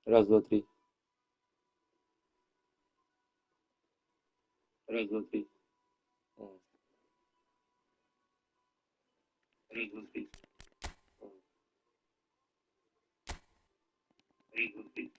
Раз, два, три. Раз, два, три. Раз, два, три. Раз, два, три. Раз, два, три.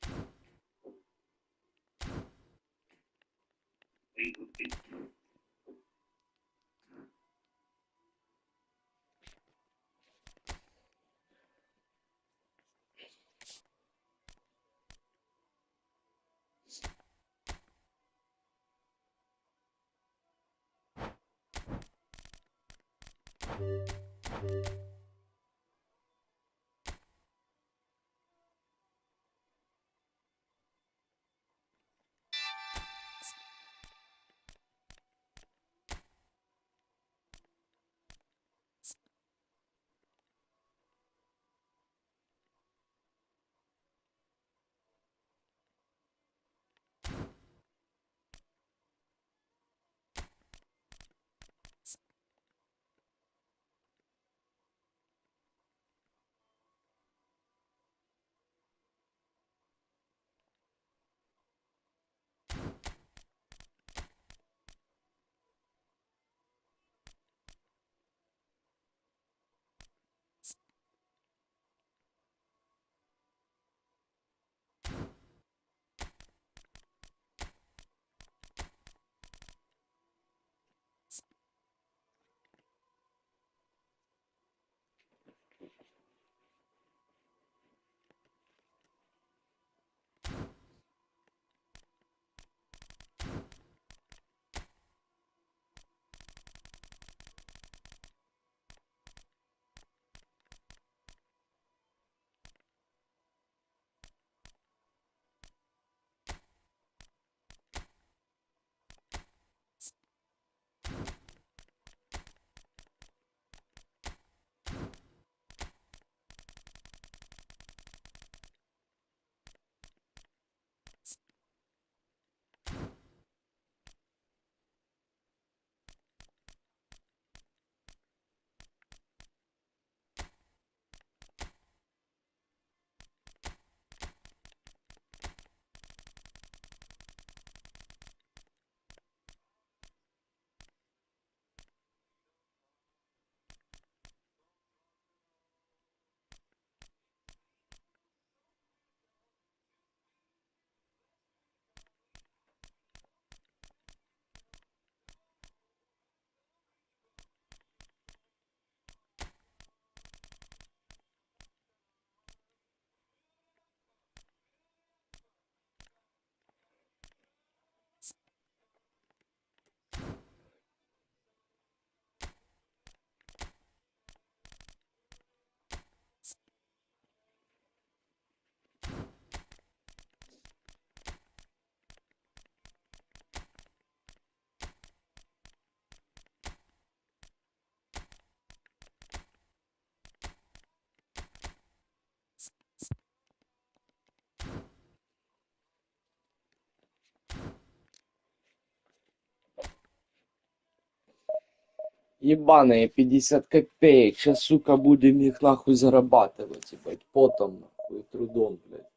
Ебаные 50 копеек. Сейчас, сука, будем их нахуй зарабатывать, ебать. Потом, нахуй, трудом, блядь.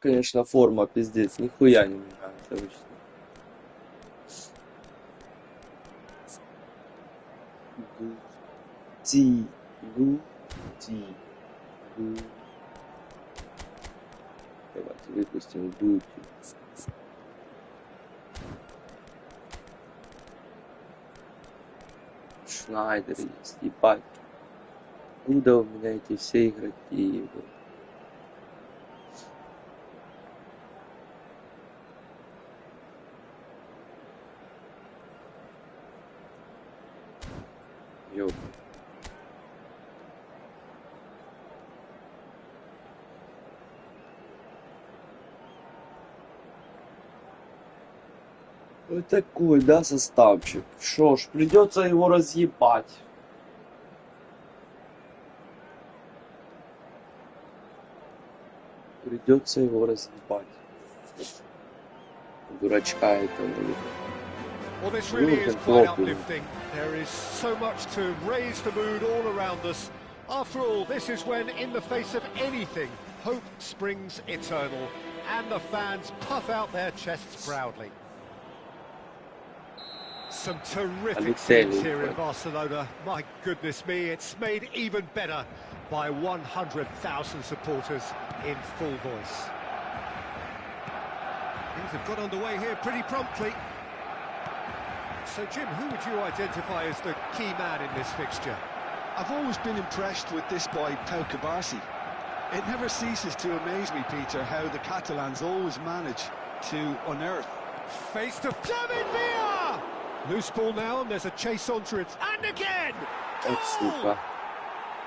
Конечно, форма пиздец, нихуя не меняется обычно. Гути, гути, гу. Давайте выпустим гути. Шнайдер есть, ебать. Откуда у меня эти все игроки? Ёб. Вот такой, да, составчик. Шо ж, придется его разъебать. Придется его разъебать. Дурачка этого. Well, this really is quite uplifting. There is so much to raise the mood all around us. After all, this is when, in the face of anything, hope springs eternal, and the fans puff out their chests proudly. Some terrific scenes here in Barcelona. My goodness me, it's made even better by 100,000 supporters in full voice. Things have got underway here pretty promptly. So, Jim, who would you identify as the key man in this fixture? I've always been impressed with this boy, Pau Cubarsí. It never ceases to amaze me, Peter, how the Catalans always manage to unearth. Face to David Villa! Loose ball now, and there's a chase onto it. And again! Goal!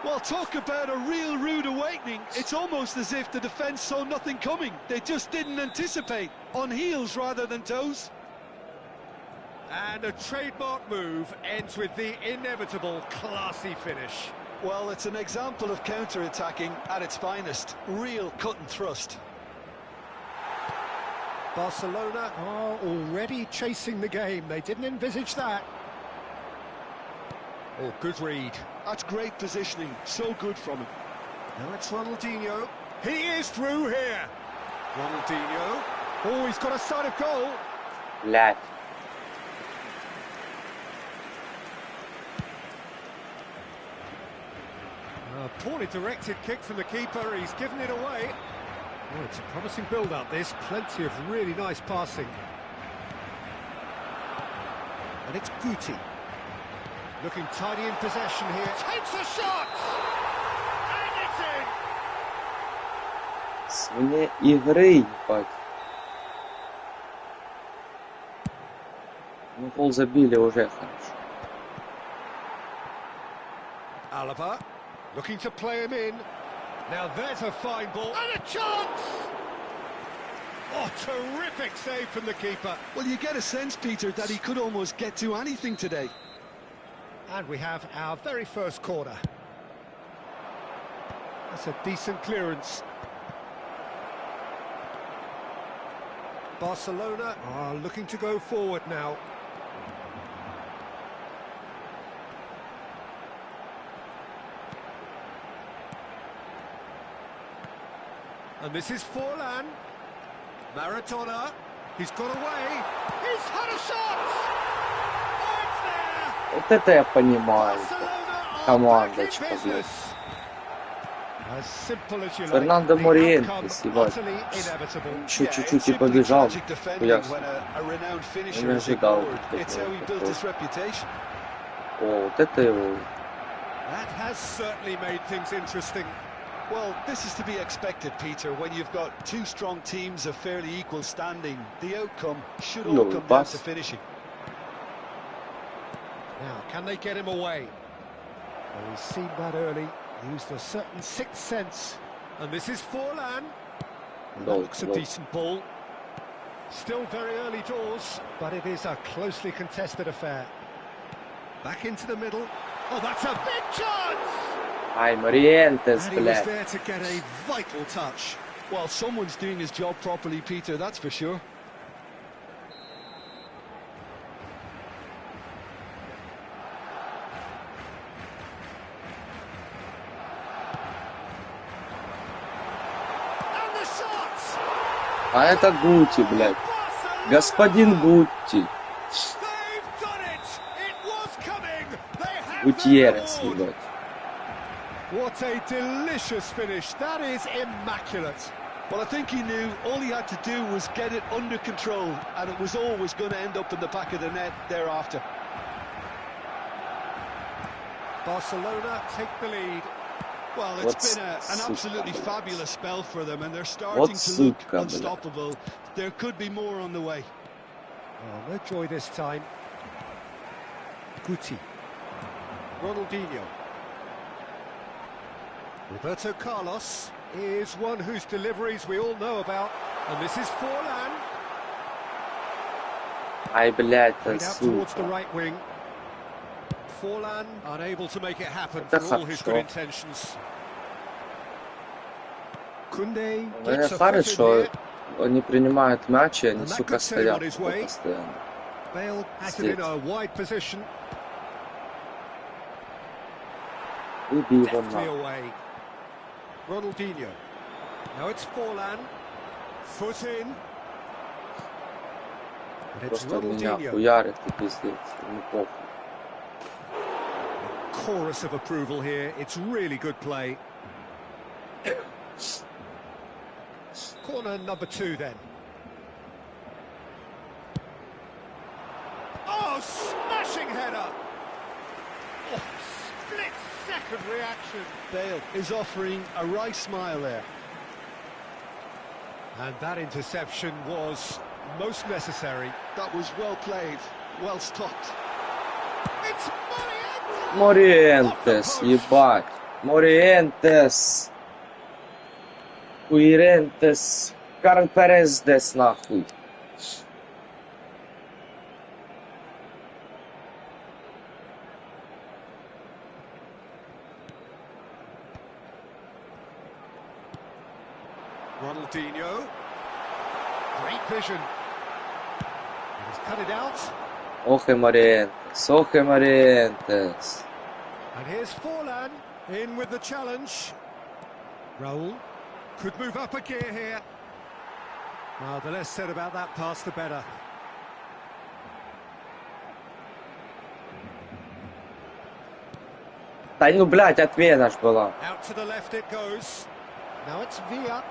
Well, talk about a real rude awakening. It's almost as if the defence saw nothing coming. They just didn't anticipate. On heels rather than toes. And a trademark move ends with the inevitable classy finish. Well, it's an example of counter-attacking at its finest. Real cut and thrust. Barcelona are already chasing the game. They didn't envisage that. Oh, good read. That's great positioning. So good from him. Now it's Ronaldinho. He is through here. Ronaldinho. Oh, he's got a sight of goal. Lad. A poorly directed kick from the keeper. He's given it away. Oh, it's a promising build-up, this. Plenty of really nice passing. And it's Guti. Looking tidy in possession here. Takes a shot! And it's in! Вне игры, ебать. Ну, гол забили уже хорошо. Alaba, looking to play him in. Now there's a fine ball, and a chance! Oh, terrific save from the keeper. Well, you get a sense, Peter, that he could almost get to anything today. And we have our very first corner. That's a decent clearance. Barcelona are looking to go forward now. And this is Forlan. Maradona. He's got away. He's had a shot! Oh, it's there! Вот это я понимаю. Командочка, блядь. As simple as you like. Фернандо The Мориенте, outcome ебать. utterly inevitable. Еще чуть-чуть и побежал. Я не ожидал. It's how he built his reputation. О, вот это его. That has certainly made things interesting. Well, this is to be expected, Peter, when you've got two strong teams of fairly equal standing. The outcome should all come down to finishing. Now, can they get him away? Well, he's seen that early, used a certain sixth sense. And this is Forlan. That looks a decent ball. Still very early doors, but it is a closely contested affair. Back into the middle. Oh, that's a big chance! Ай, Мориентес, And he was блядь. there to get a vital touch. Well, someone's doing his job properly, Peter, that's for sure. And the shot! А это Гути, блядь. Господин Гути. Гутьеррес, ебать. What a delicious finish. That is immaculate. Well, I think he knew all he had to do was get it under control, and it was always going to end up in the back of the net thereafter. Barcelona take the lead. Well, it's been an absolutely fabulous spell for them, and they're starting to look unstoppable. There could be more on the way. Oh, no joy this time. Guti. Ronaldinho. Roberto Carlos is one whose deliveries we all know about, and this is Forlan. Ай, блядь, Out towards the сука. right wing. Forlan unable to make it happen Это for all his good хорошо. intentions. Kunde Ну, gets a foot in хорошо. here. Они принимают мяч, и они, And that сука, could set him on стоят his тут way. постоянно. Bale acted in a wide position. Иди его Deftly нахуй. away. Ronaldinho. Now it's Forlan. Foot in. And it's Просто меня Ronaldinho. хуярит и пиздец. Ему похуй. Chorus of approval here. It's really good play. Corner number 2 then. Oh, smashing header! Oh, split-second reaction. Bale is offering a right smile there. And that interception was most necessary. That was well played, well stopped. It's Мориентес, ебать. Мориентес. Хуирентес. Карперездес, нахуй. Ronaldinho. Great vision. He's cut it out. Ох и Мориентес. Ох и Мориентес. And here's Forlan in with the challenge. Raul could move up a gear here. Well, the less said about that pass, the better. Да ну, блядь, отмена ж была. Out to the left it goes. Now it's Villa.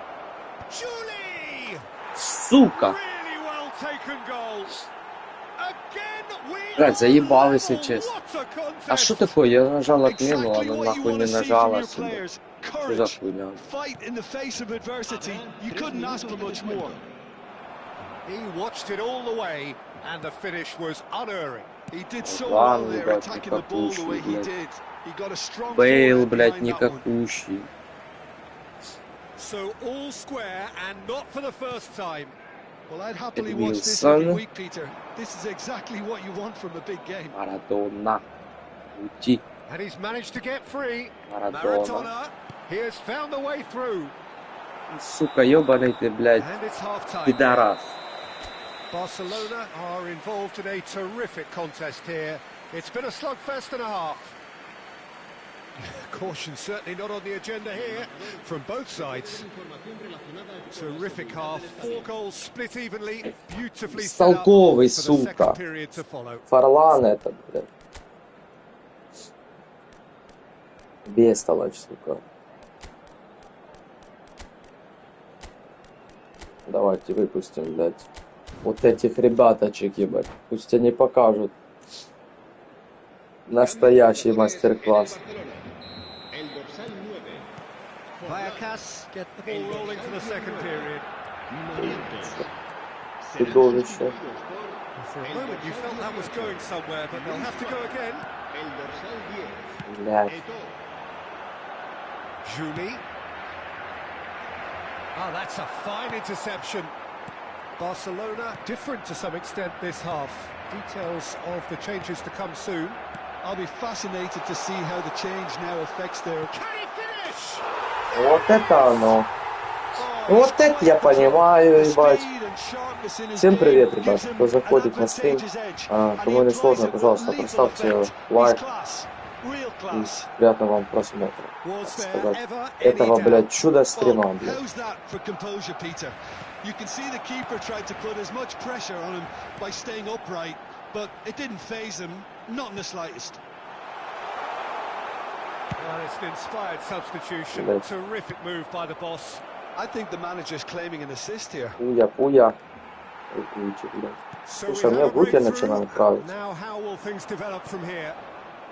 Julie! Сука. Really well taken goal. Again we Блядь, заебал, если are честно. level. What a contest. А что такое? Я нажал отмену, Exactly она what you нахуй want не to see from нажала your себя. players. Что за Courage, хуйня? fight in the face of adversity. You couldn't ask for much more. He watched it all the way, and the finish was unerring. He did so well Ладно, there, ребят, attacking the ball the way he блядь. did. He got a strong Бейл, forehand блядь, behind that one. никакущий. So all square, and not for the first time. Well, I'd happily watch this every Wilson. week, Peter. This is exactly what you want from a big game. Марадона. Уйти. And he's managed to get free. Maradona. Maradona. He has found the way through. Сука, ёбаный ты, блядь, And it's half-time. пидорас. Barcelona are involved in a terrific contest here. It's been a slugfest and a half. Caution certainly not on the agenda here from both sides. Terrific half. 4 goals split evenly. Beautifully set up for Столковый, the second сука. period to follow. Фарлан этот, блядь. Бестолочь, сука. Давайте выпустим, блядь. Вот этих ребяточек, ебать. Пусть они покажут настоящий мастер-класс. Vallecas get the ball rolling for the second period. Чудовище. For a moment you felt that was going somewhere, but they'll have to go again. Блядь. Julie. Oh, that's a fine interception. Barcelona different to some extent this half. Details of the changes to come soon. I'll be fascinated to see how the change now affects their... Can he finish? Вот это оно. Вот это я понимаю, ебать. Всем привет, ребят, кто заходит на стрим. Кому не сложно, пожалуйста, поставьте лайк, Real И class. приятного вам просмотра, Was так there сказать. ever any Этого, блядь, doubt? чудо Well, стрима, блядь. how's that for composure, Peter? You can see the keeper tried to put as much pressure on him by staying upright, but it didn't faze him, not in the slightest. Well, it's an inspired substitution. Блядь. Terrific move by the boss. I think the manager's claiming an assist here. Пуя. Выключи, блядь. So we Слушай, мне have a Гути breakthrough. начинает нравиться. Now how will things develop from here?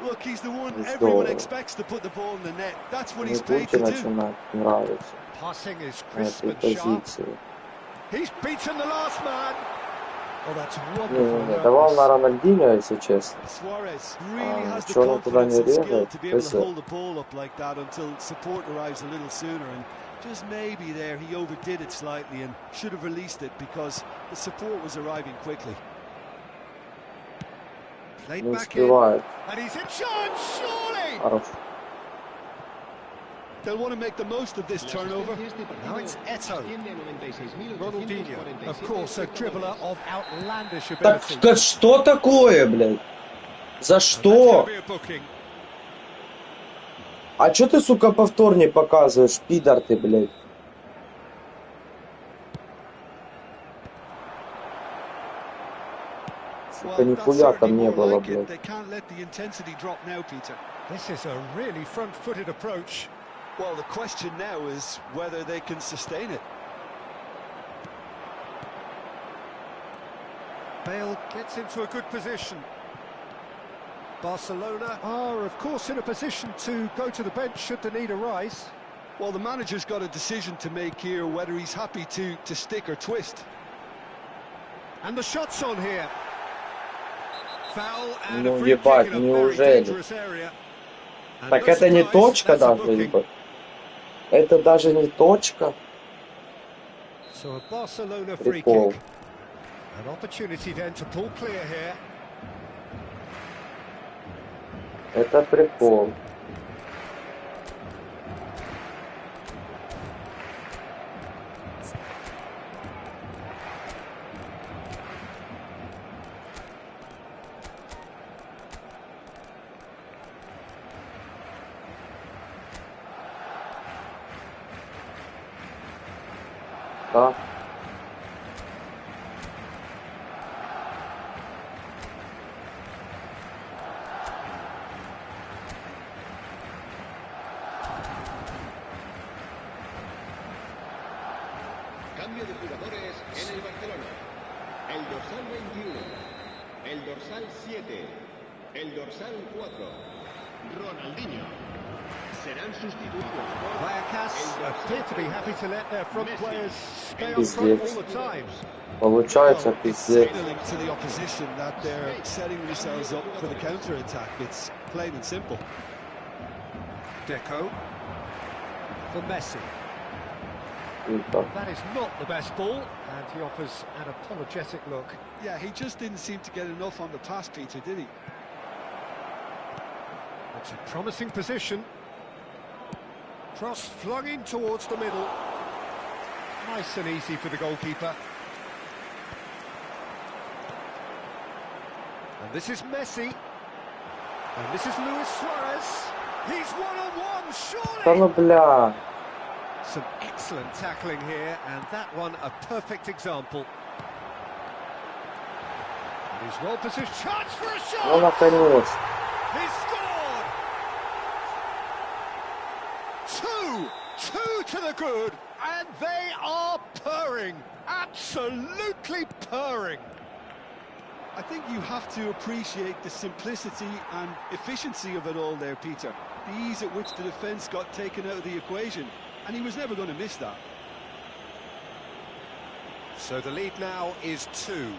Look, he's the one Здорово. everyone expects to put the ball in the net. That's what Мне he's paid Гути to do. начинает нравиться Passing is на crisp этой and sharp. позиции. He's beaten the last man. Oh, that's Не, wonderful. давал на Рональдинho, если честно. Suarez really has the Чё он туда confidence не and skill режет? to be able to ПС. hold the ball up like that until support arrives a little sooner. And just maybe there he overdid it slightly and should have released it because the support was arriving quickly. Played Не back in, успевает. And he's in charge, surely. Хорош. they'll want to make the most of this turnover. Now it's Eto. Ronaldinho, of course, a dribbler of outlandish Так ability. что такое, блядь? За That's что? gonna be a booking. А чё ты, сука, повтор не показываешь, пидор ты, блядь? Сука, Well, that's нихуя там certainly не more было, like it. блядь. They can't let the intensity drop now, Peter. This is a really front-footed approach. Well, the question now is whether they can sustain it. Bale gets into a good position. Barcelona are, of course, in a position to go to the bench should the need arise. Well, the manager's got a decision to make here, whether he's happy to stick or twist. And the shot's on here. Foul and Ну, a free kick ебать, in a very неужели? dangerous area. And Так no это не surprise, точка that's a даже, booking. ебать. Это даже не точка. So a Barcelona free Прикол. kick. An opportunity then to pull clear here. Это прикол. Да. Cambio de jugadores en el Barcelona. El dorsal 21, el dorsal 7, el dorsal 4, Ronaldinho. Serán sustituidos por Vallecas appear to be happy to let their front Messi. players stay on front all the time. Получается, Well, it's пиздец. signaling to the opposition that they're setting themselves up for the counter-attack. It's plain and simple. Deco for Messi. Типа. That is not the best ball, and he offers an apologetic look. Yeah, he just didn't seem to get enough on the pass, Peter, did he? It's a promising position. Cross flung in towards the middle. Nice and easy for the goalkeeper. And this is Messi. And this is Luis Suarez. He's one-on-one, Да surely! ну бля. Some excellent tackling here, and that one a perfect example. And he's well positioned. Chance for a shot! Ну наконец. He scored! Two to the good, and they are purring, absolutely purring. I think you have to appreciate the simplicity and efficiency of it all there, Peter. The ease at which the defence got taken out of the equation, and he was never going to miss that. So the lead now is 2.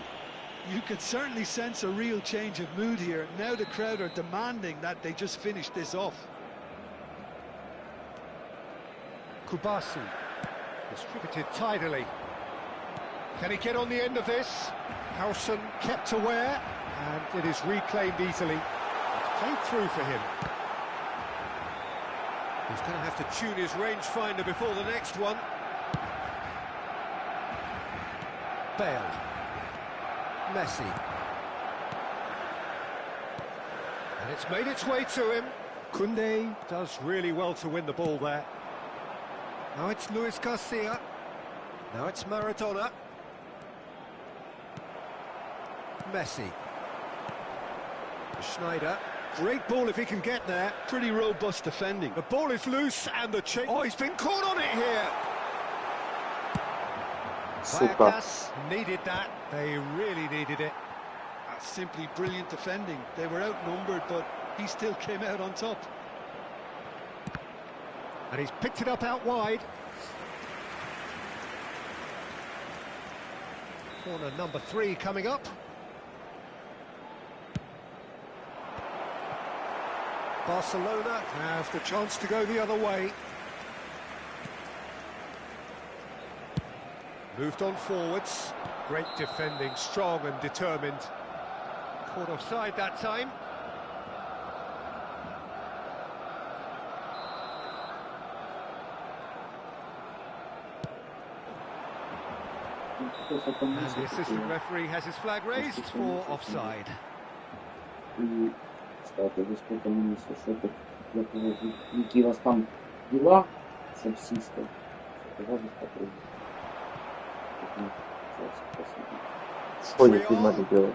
You could certainly sense a real change of mood here. Now the crowd are demanding that they just finish this off. Kubasi distributed tidily. Can he get on the end of this? Howson kept aware, and it is reclaimed easily. It's played through for him. He's going to have to tune his rangefinder before the next one. Bale. Messi. And it's made its way to him. Koundé does really well to win the ball there. Now it's Luis Garcia. Now it's Maradona. Messi. Schneider. Great ball if he can get there. Pretty robust defending. The ball is loose and the change. Oh, he's been caught on it here. Сука. Vallecas needed that. They really needed it. That's simply brilliant defending. They were outnumbered, but he still came out on top. And he's picked it up out wide. Corner number 3 coming up. Barcelona have the chance to go the other way. Moved on forwards. Great defending, strong and determined. Caught offside that time. And the assistant referee has his flag raised for offside. И, кстати, вы сколько минус, что тут, какие у вас там дела сексисты? Давай попробуем. Что они тут надо делать?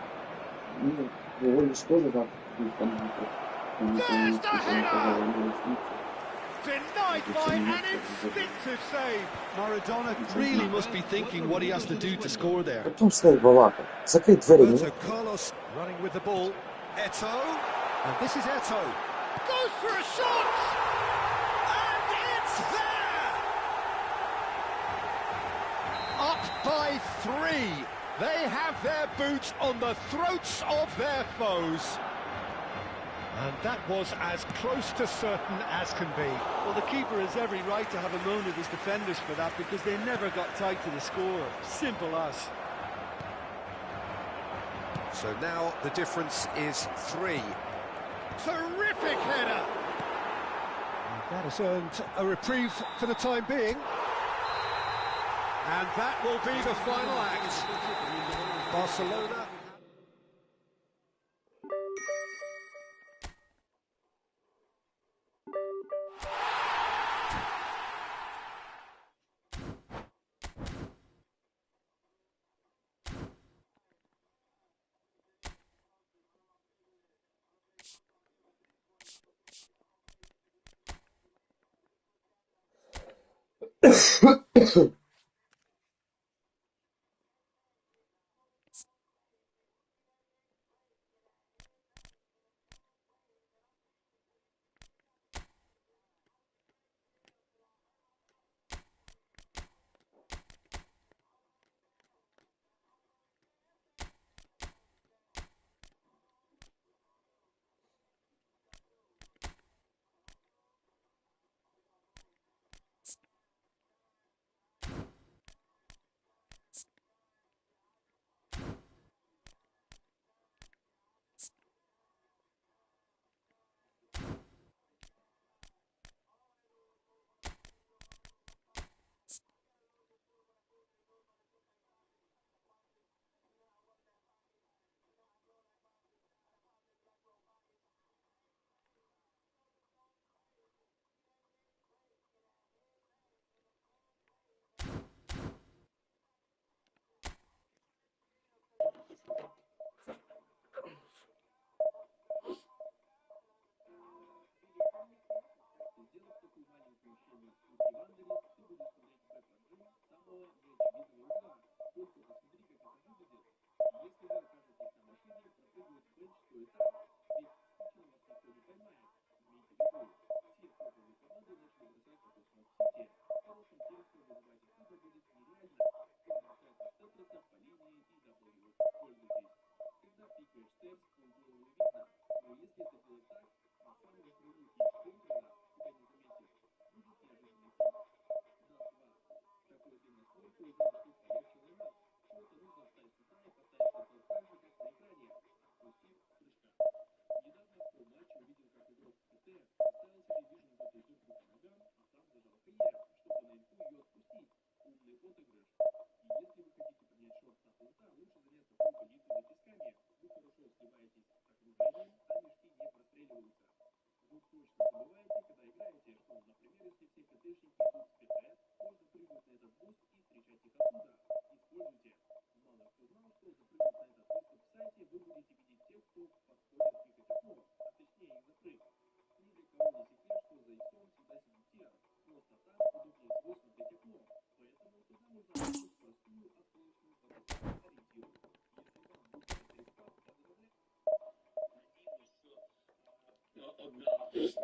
Ну, его лишь тоже так, Denied by an instinctive save. Maradona really must be thinking what he has to do to score there. Потом снова балака. Закрыть двери. Roberto Carlos running with the ball. Eto'o. And this is Eto'o. Goes for a shot! And it's there! Up by 3. They have their boots on the throats of their foes. And that was as close to certain as can be. Well, the keeper has every right to have a moan at his defenders for that because they never got tight to the score. Simple as. So now the difference is 3. Terrific header! And that has earned a reprieve for the time being. And that will be the final act. Barcelona.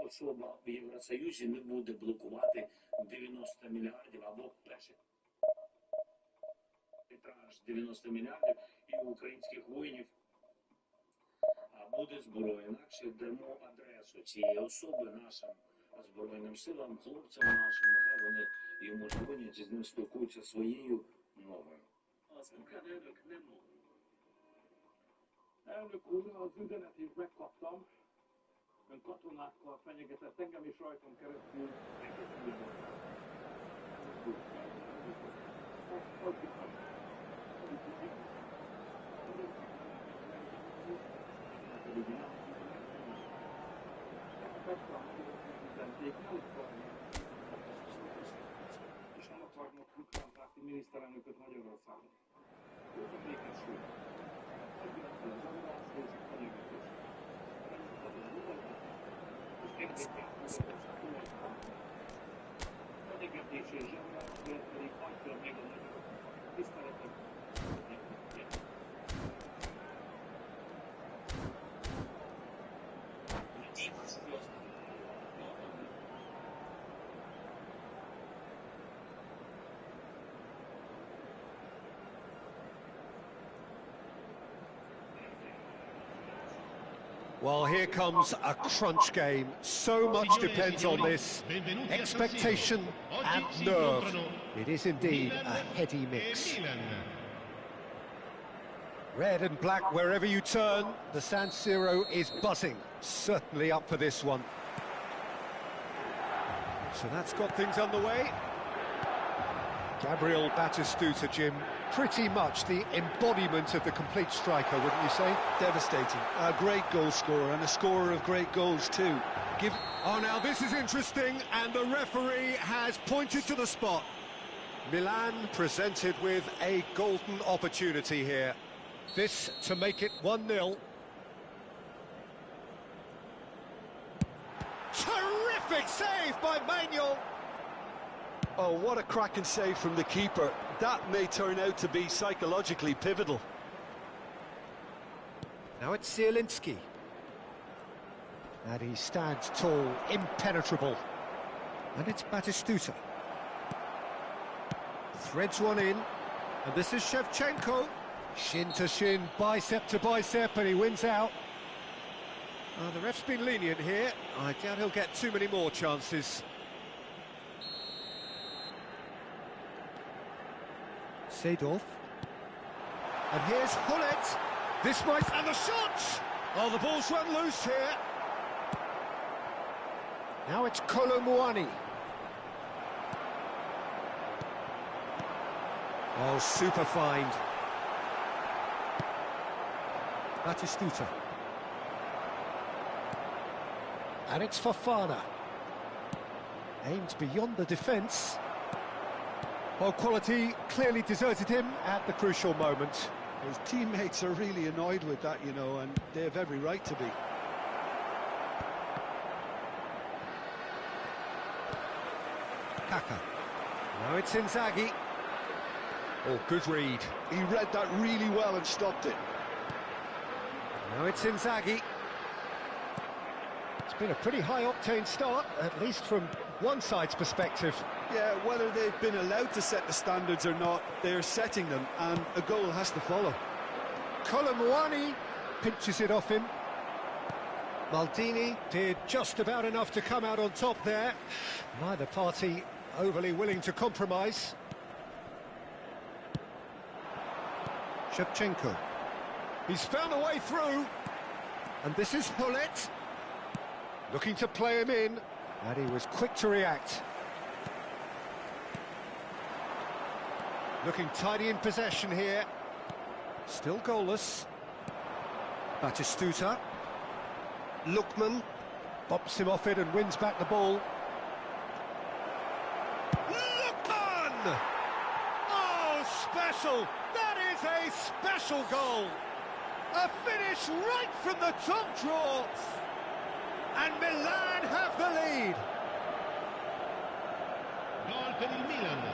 особа в Євросоюзі не буде блокувати 90 мільярдів або перше транш 90 мільярдів і у українських воїнів буде зброя. Інакше дамо адресу цієї особи нашим Збройним силам, хлопцям нашим, нехай вони йому дзвонять і з ним спілкуються своєю мовою. Elnök, nem mond. Elnök úr, az üzenetét megkaptam. Ön katonákkal fenyegetett engem és rajtam keresztül egész világon. És nem akarnak ukrán-párti miniszterelnököt Magyarországon. Ők a békesség. Megjelentő az adorászó és a fenyegetés. És engedják Magyarországon. Fenyegetés és zsarolás miatt pedig adja meg a nagyobb tiszteletet. Well, here comes a crunch game. So much depends on this. Expectation and nerve. It is indeed a heady mix. Red and black wherever you turn. The San Siro is buzzing. Certainly up for this one. So that's got things underway. Gabriel Batistuta, Jim, pretty much the embodiment of the complete striker, wouldn't you say? Devastating. A great goal scorer and a scorer of great goals too. Oh, now this is interesting, and the referee has pointed to the spot. Milan presented with a golden opportunity here. This to make it 1-0. Terrific save by Manuel. Oh, what a cracking save from the keeper. That may turn out to be psychologically pivotal. Now it's Zielinski. And he stands tall, impenetrable. And it's Batistuta. Threads one in. And this is Shevchenko. Shin to shin, bicep to bicep, and he wins out. The ref's been lenient here. I doubt he'll get too many more chances. Seedorf. And here's Hullet. This might... And the shot! Oh, the ball's run loose here. Now it's Kolomuani. Oh, super find. Batistuta. And it's Fofana. Aimed beyond the defence. Well, quality clearly deserted him at the crucial moment. His teammates are really annoyed with that, you know, and they have every right to be. Kaka. Now it's Inzaghi. Oh, good read. He read that really well and stopped it. Now it's Inzaghi. It's been a pretty high-octane start, at least from one side's perspective. Yeah, whether they've been allowed to set the standards or not, they're setting them, and a goal has to follow. Kolomuani pinches it off him. Maldini did just about enough to come out on top there. Neither party overly willing to compromise. Shevchenko. He's found a way through. And this is Hullet. Looking to play him in. And he was quick to react. Looking tidy in possession here. Still goalless. Batistuta. Lookman bops him off it and wins back the ball. Lookman! Oh, special! That is a special goal! A finish right from the top draw! And Milan have the lead!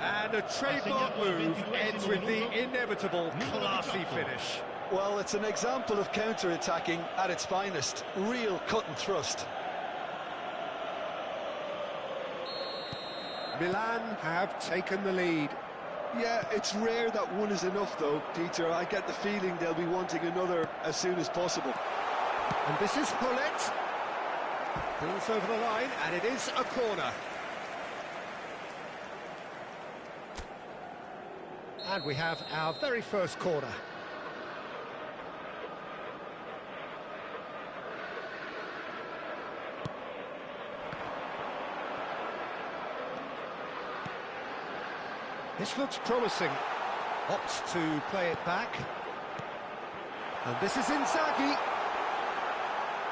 And a trademark move ends with the inevitable classy finish. Well, it's an example of counter-attacking at its finest. Real cut and thrust. Milan have taken the lead. Yeah, it's rare that one is enough though, Peter. I get the feeling they'll be wanting another as soon as possible. And this is Hullet. Balls over the line, and it is a corner. And we have our very first corner. This looks promising. Opts to play it back. And this is Inzaghi.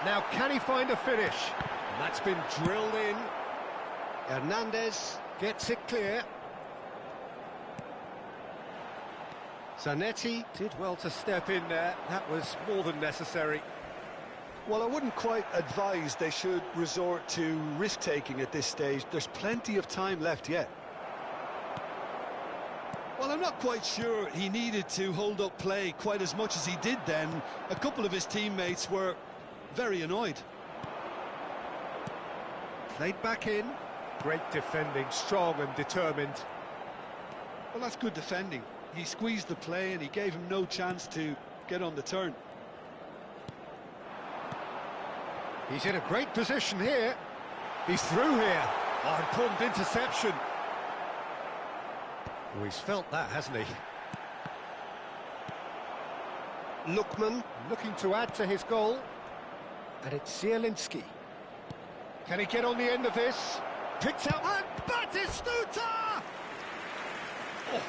Now, can he find a finish? And that's been drilled in. Hernandez gets it clear. Zanetti did well to step in there. That was more than necessary. Well, I wouldn't quite advise they should resort to risk-taking at this stage. There's plenty of time left yet. Well, I'm not quite sure he needed to hold up play quite as much as he did then. A couple of his teammates were very annoyed. Played back in. Great defending, strong and determined. Well, that's good defending. He squeezed the play and he gave him no chance to get on the turn. He's in a great position here. He's through here. Oh, important interception. Oh, he's felt that, hasn't he? Lookman looking to add to his goal. And it's Zielinski. Can he get on the end of this? Picked out and Batistuta! Oh,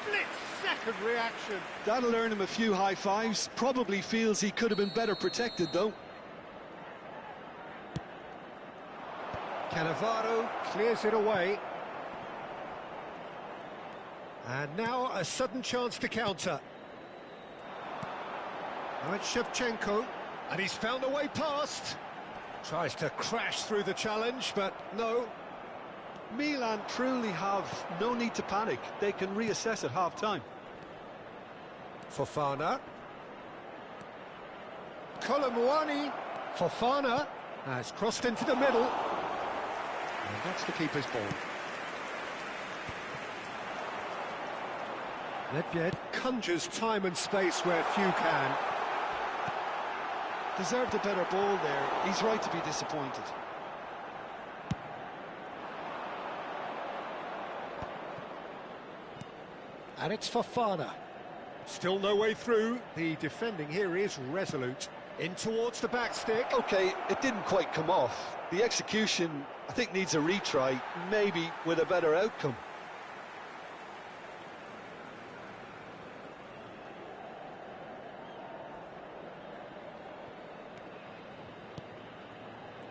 split-second reaction. That'll earn him a few high fives. Probably feels he could have been better protected, though. Cannavaro clears it away. And now a sudden chance to counter. Now it's Shevchenko, and he's found a way past. Tries to crash through the challenge, but no. Milan truly have no need to panic. They can reassess at half-time. Fofana. Kolomuani. Fofana has crossed into the middle. And that's the keeper's ball. Nedved conjures time and space where few can. Deserved a better ball there. He's right to be disappointed. And it's Fofana. Still no way through. The defending here is resolute. In towards the back stick. OK, it didn't quite come off. The execution, I think, needs a retry, maybe with a better outcome.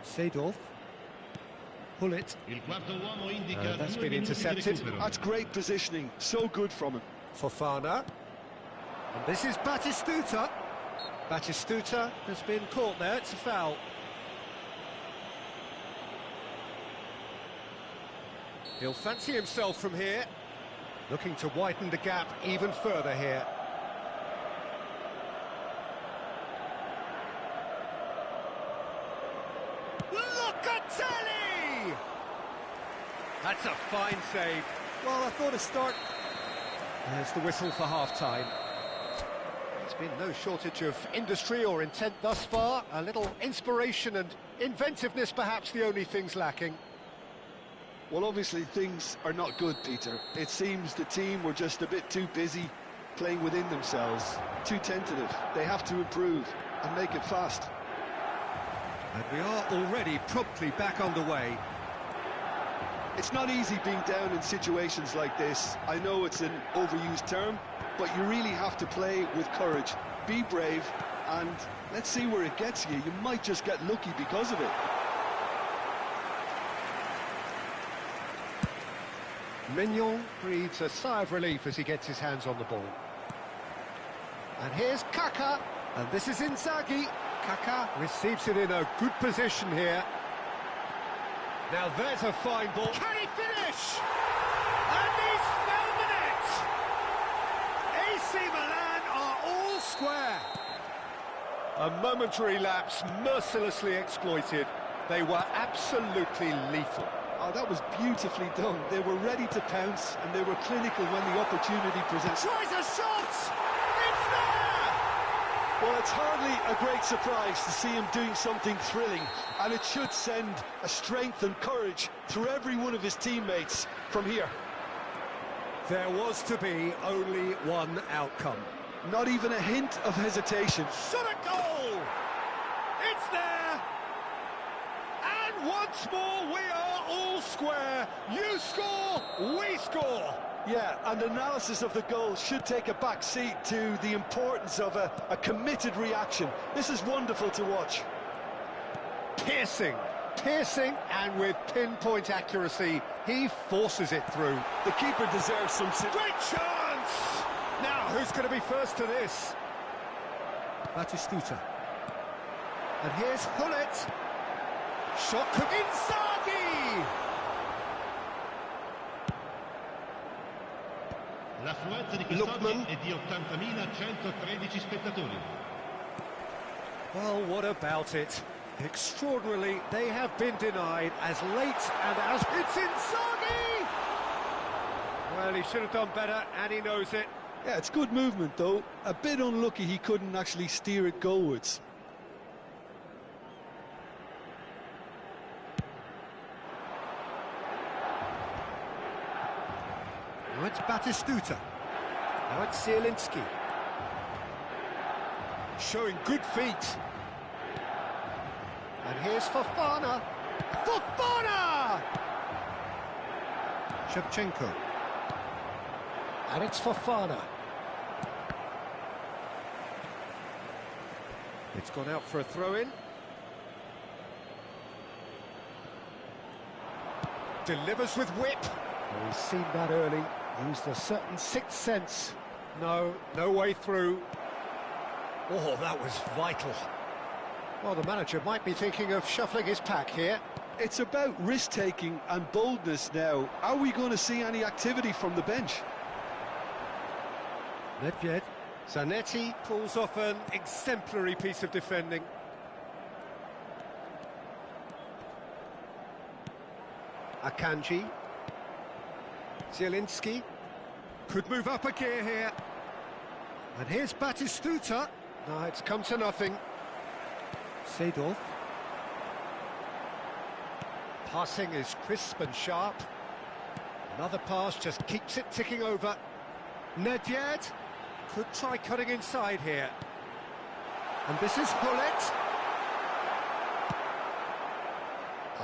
Seedorf. Hullet. That's been intercepted. That's great positioning. So good from him. Fofana. And this is Batistuta. Batistuta has been caught there. It's a foul. He'll fancy himself from here. Looking to widen the gap even further here. Locatelli! That's a fine save. Well, I thought a start... There's the whistle for half-time. There's been no shortage of industry or intent thus far. A little inspiration and inventiveness, perhaps the only things lacking. Well, obviously things are not good, Peter. It seems the team were just a bit too busy playing within themselves, too tentative. They have to improve and make it fast. And we are already promptly back underway. It's not easy being down in situations like this. I know it's an overused term, but you really have to play with courage. Be brave, and let's see where it gets you. You might just get lucky because of it. Mignon breathes a sigh of relief as he gets his hands on the ball. And here's Kaka, and this is Inzaghi. Kaka receives it in a good position here. Now there's a fine ball. Can he finish? And he's found the net! AC Milan are all square. A momentary lapse mercilessly exploited. They were absolutely lethal. Oh, that was beautifully done. They were ready to pounce, and they were clinical when the opportunity presented. Tries a shot! It's there! Well, it's hardly a great surprise to see him doing something thrilling, and it should send a strength and courage through every one of his teammates from here. There was to be only one outcome. Not even a hint of hesitation. Shot a goal! It's there! And once more we are all square. You score, we score! Yeah, and analysis of the goal should take a back seat to the importance of a committed reaction. This is wonderful to watch. Piercing, and with pinpoint accuracy, he forces it through. The keeper deserves some... Great chance! Now, who's going to be first to this? Batistuta. And here's Hullet. Shot could... Inzaghi! L'affluenza di quest'oggi è di 80.113 spettatori. Well, what about it? Extraordinarily, they have been denied as late and as... It's Inzaghi! Well, he should have done better, and he knows it. Yeah, it's good movement, though. A bit unlucky he couldn't actually steer it goalwards. Now it's Batistuta. Now it's Zielinski. Showing good feet. And here's Fofana. Fofana! Shevchenko. And it's Fofana. It's gone out for a throw-in. Delivers with whip. Oh, he's seen that early. Used a certain sixth sense. No way through. Oh, that was vital. Well, the manager might be thinking of shuffling his pack here. It's about risk-taking and boldness now. Are we going to see any activity from the bench? Nedved. Zanetti pulls off an exemplary piece of defending. Akanji. Zielinski. Could move up a gear here. And here's Batistuta. No, it's come to nothing. Seedorf. Passing is crisp and sharp. Another pass just keeps it ticking over. Nedved could try cutting inside here. And this is Hullet.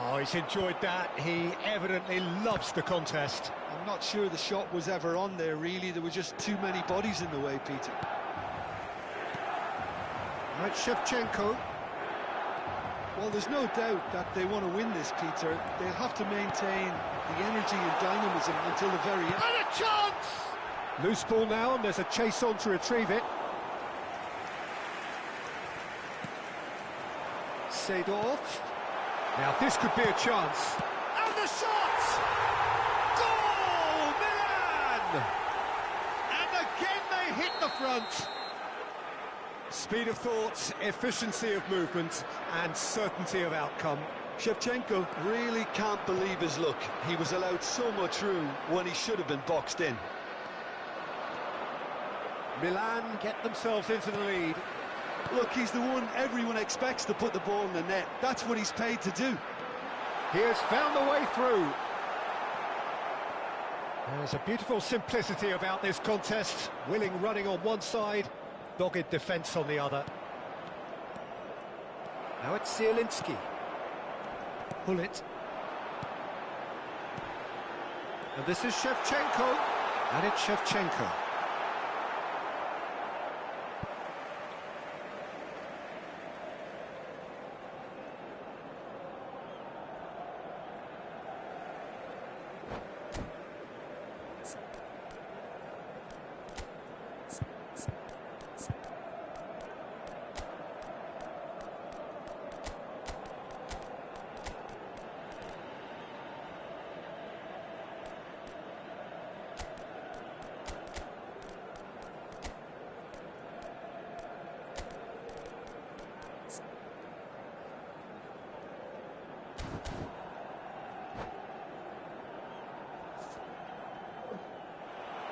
Oh, he's enjoyed that. He evidently loves the contest. I'm not sure the shot was ever on there, really. There were just too many bodies in the way, Peter. Right, Shevchenko. Well, there's no doubt that they want to win this, Peter. They'll have to maintain the energy and dynamism until the very end. And a chance! Loose ball now, and there's a chase on to retrieve it. Seedorf. Now this could be a chance. And the shot! Goal, Milan! And again they hit the front. Speed of thought, efficiency of movement, and certainty of outcome. Shevchenko really can't believe his luck. He was allowed so much room when he should have been boxed in. Milan get themselves into the lead. Look, he's the one everyone expects to put the ball in the net. That's what he's paid to do. He has found the way through. There's a beautiful simplicity about this contest. Willing running on one side, dogged defence on the other. Now it's Zielinski. Hullet. And this is Shevchenko. And it's Shevchenko.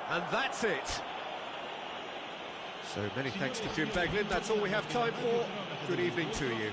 And that's it. So many thanks to Jim Beglin. That's all we have time for. Good evening to you.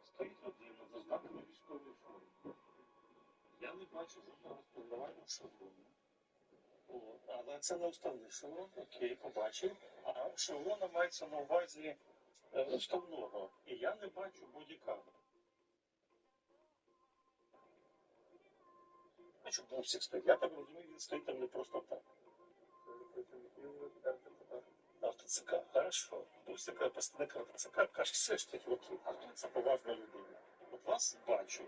Стоїть один з ознаками військової форми. Я не бачу жодного споживання шеврону. Але це не основний шеврон, який я побачив. А шеврона мається на увазі основного. І я не бачу бодікамери. Щоб бусик стоїть. Я так розумію, він стоїть там не просто так. ТЦК, хорошо. Бусика, представника ТЦК, каже, все ж таки, а хто це поважна людина? От вас бачу.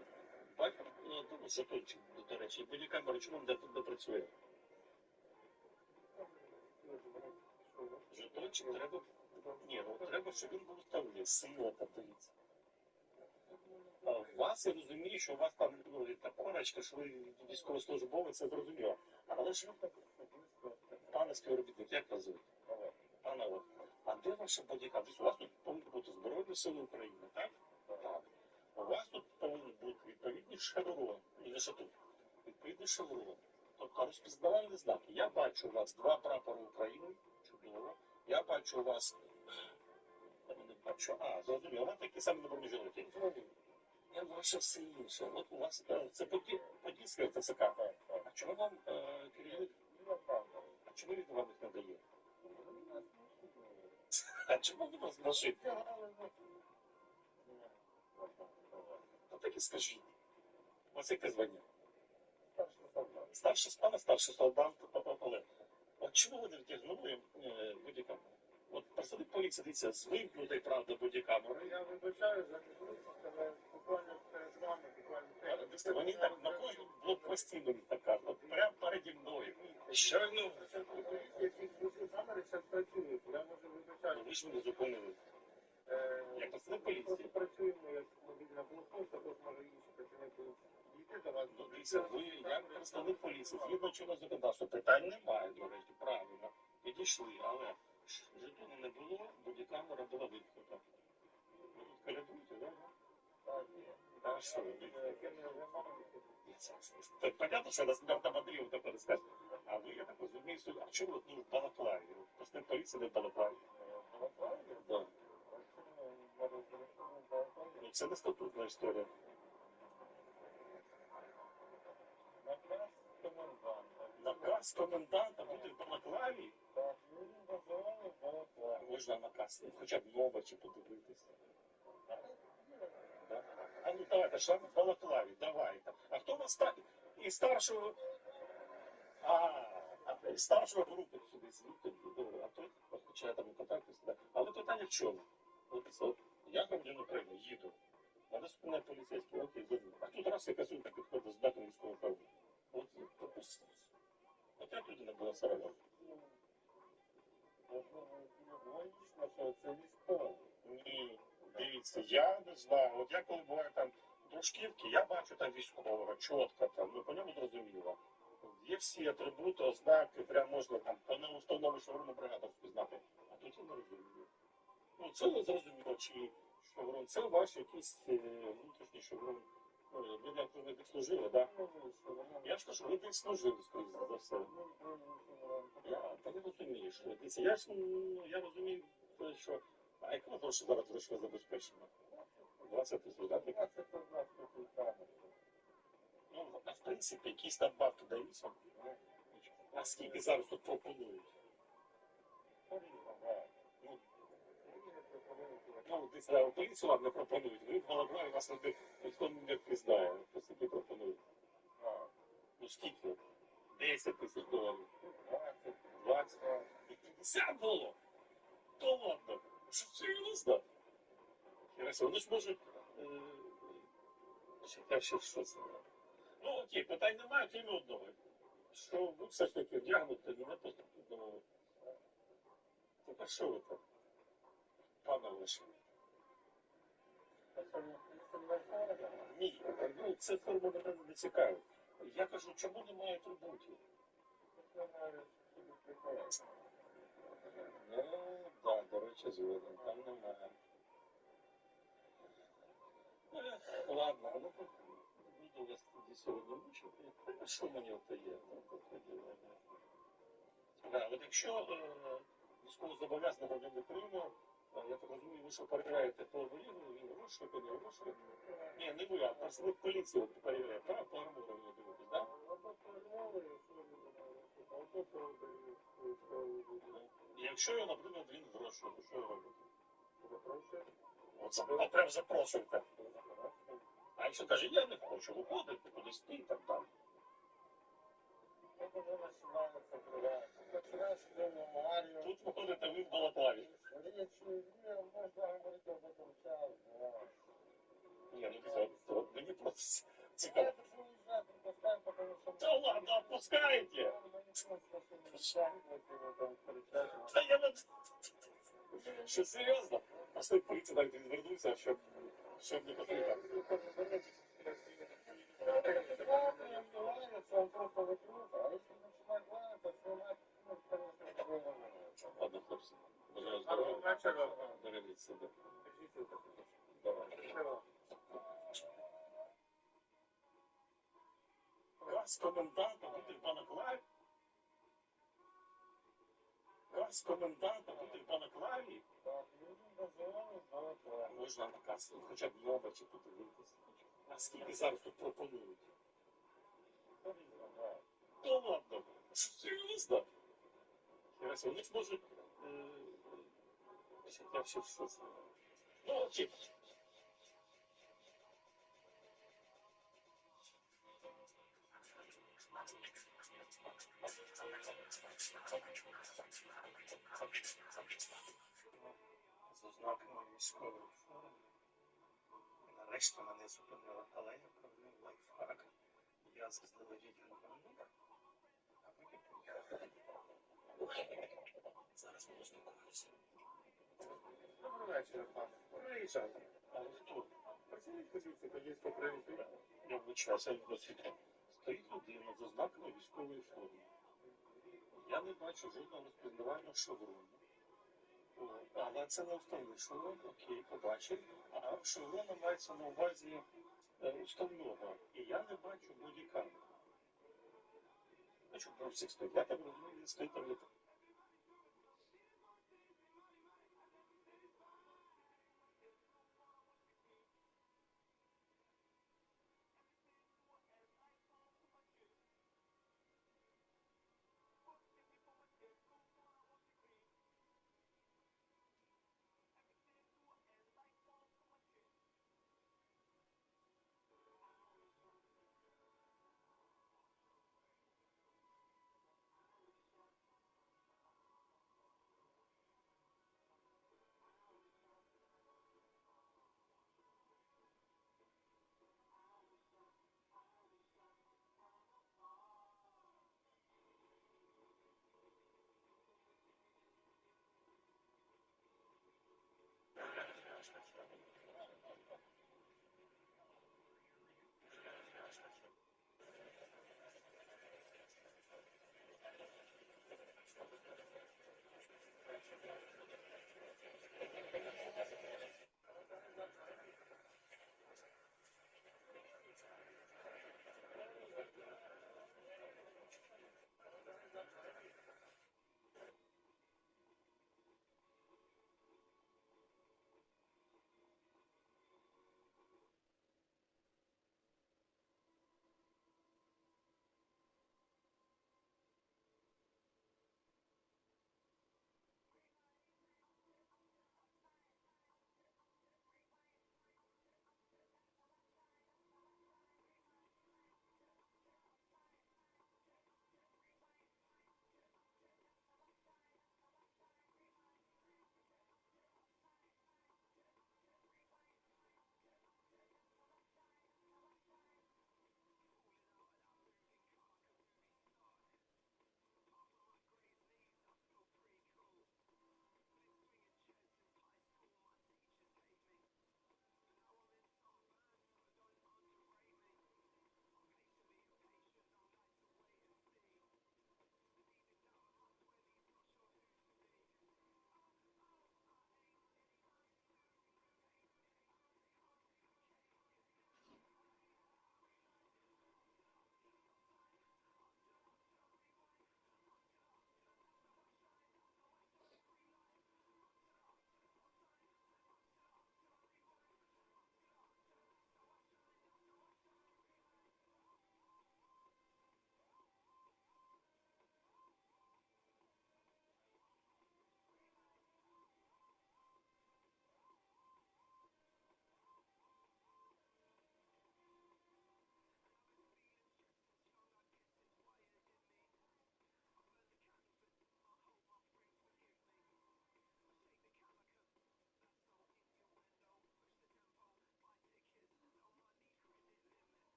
Жетончик, до речі, і бодікамера, чому де тут не працює? Жетончик треба... Ні, ну треба, щоб він був вставлений. Сила там, дивіться. А у вас, я розумію, що у вас там, та корочка, що ви військовослужбовець, це зрозуміло. Але ж ви, пане співробітник, як вас звуть? Пане, а де ваша бодікамера? У вас тут повинні бути Збройні Сили України, так? Так. У вас тут повинен бути відповідний шеврон. І не що тут? Відповідний шеврон. Тобто розпізнавальні знаки. Я бачу у вас два прапори України, чудово. Я бачу у вас, я не бачу, зрозуміло, у вас такі самі бронежилети. Я ваше все інше. От у вас це подільське ТЦК. А чому вам керівник? А чому він вам їх не дає? А чому ви вас машить? Ну так і скажіть. У вас яке звання? Старший солдат Олег. От чому ви не вдягнули бодікамеру? От представник поліції, дивіться, з вимкнутої, правда, бодікамери. Я вибачаю за недоручність, але буквально перед вами, Дивіться, вони так на кожному блокпості мені так кажуть, от прямо переді мною. Щойно. які камери зараз працюють. Я можу вибачати. Ви ж мене зупинили. Як представник поліції. Працюємо як мобільна блокпост, також може інші працівники дійти до вас. Дивіться, ви як представник поліції, згідно чинного законодавства, питань немає, до речі, правильно. Підійшли, але жетону не було, бодікамера була вимкнута. Ви тут колядуєте, да? Так, що ви? Так, понятно, що нас Берта Мадрів тепер скаже. А ви, я так розумію, а чому ви в балаклаві? Представник поліції не в балаклаві. Да. Ну, це не статутна історія. Наказ коменданта бути в балаклаві? Можна наказ, хоча б номер чи подивитися. Да? А ну давайте, що в балаклаві, давайте. А хто у вас і старшого? І старшого групи сюди звідти, а той починає там контакти сюди. Але питання в чому? От я громадянин України, їду. Мене спинає поліцейський, окей, добре. А тут раз якась сумка підходить з датом військової форми. От як людина була сорок? Це військово. Ні, дивіться, я не знаю. От я коли буваю там до шкірки, я бачу там військового, чітко там, ну по ньому зрозуміло. Є всі атрибути, ознаки, прям можна там по неустановленню шеврону бригаду впізнати. А тут я не розумію. Ну це не зрозуміло, чи шеврон. Це ваш якийсь внутрішній шеврон. Ви як ви не служили, так? Я ж кажу, ви не служили, скоріше за все. Я не розумію, що дивіться. Я розумію, що... А яка гроші зараз грошове забезпечення? 20 тисяч, так? 20 тисяч. Ну, а в принципі, якісь надбавки даються. А скільки зараз тут пропонують? Ну, десь у поліцію вам не пропонують. Ви в Балаклаві вас ніхто не впізнає. То скільки пропонують? Ну, скільки? 10 тисяч доларів. 20. І 50 було. То ладно. Що серйозно? Вони ж можуть... Я ще що це? Ну, окей, питань немає, крім одного. Що ви все ж таки вдягнути, не по статутному. Тепер що ви там? Пане Олеже? Ні, ну це форма мене не цікавить. Я кажу, чому немає атрибутів? Ну, так, до речі, згодом, там немає. Ладно, ну буду вас тоді сьогодні мучити. А що мені ото є? От якщо військовозобов'язаний громадянин України, я так розумію, ви що перевіряєте по воєнному, він гроші, то не гроші. Ні, не ви, а представник поліції от перевіряє, правильно? По армору ви дивитесь, так? Якщо, наприклад, він гроші, то що ви робите? От прям запрошуєте. А якщо каже, я не хочу виходити, кудись ти і так далі. Тут виходите ви в Балаклаві. Ні, ну це мені просто цікаво. Та ладно, отпускаєте? Та я вам... Що, серйозно? А що поліція так відвернувся, щоб не потрібно? Ладно, хлопці. Бажаю здоров'я. Бережіть себе. Давай. Газ коменданта буде в Балаклаві. з коменданта бути в балаклаві, можна наказ, хоча б нова чи подивитися. А скільки зараз тут пропонують? Ну ладно, серйозно. Вони ж можуть... Я все в шоці. Ну, окей. З ознаками військової форми. Нарешті мене зупинила алея, провів лайфхак. Я заздалегідь рванув, а потім поїхав. Зараз ми успокоїмося. Добрий вечір, пане. Приїжджайте. Але хто? Працівник поліції подільського привіту. Я вибачаюся, я досвідчений. Стоїть людина з ознаками військової форми. Я не бачу жодного розпізнавального шеврону. Але це не основний шеврон, окей, побачив. А шеврона мається на увазі уставного. І я не бачу бодікамери. А що, про всіх стоїть? Я так розумію, він стоїть там.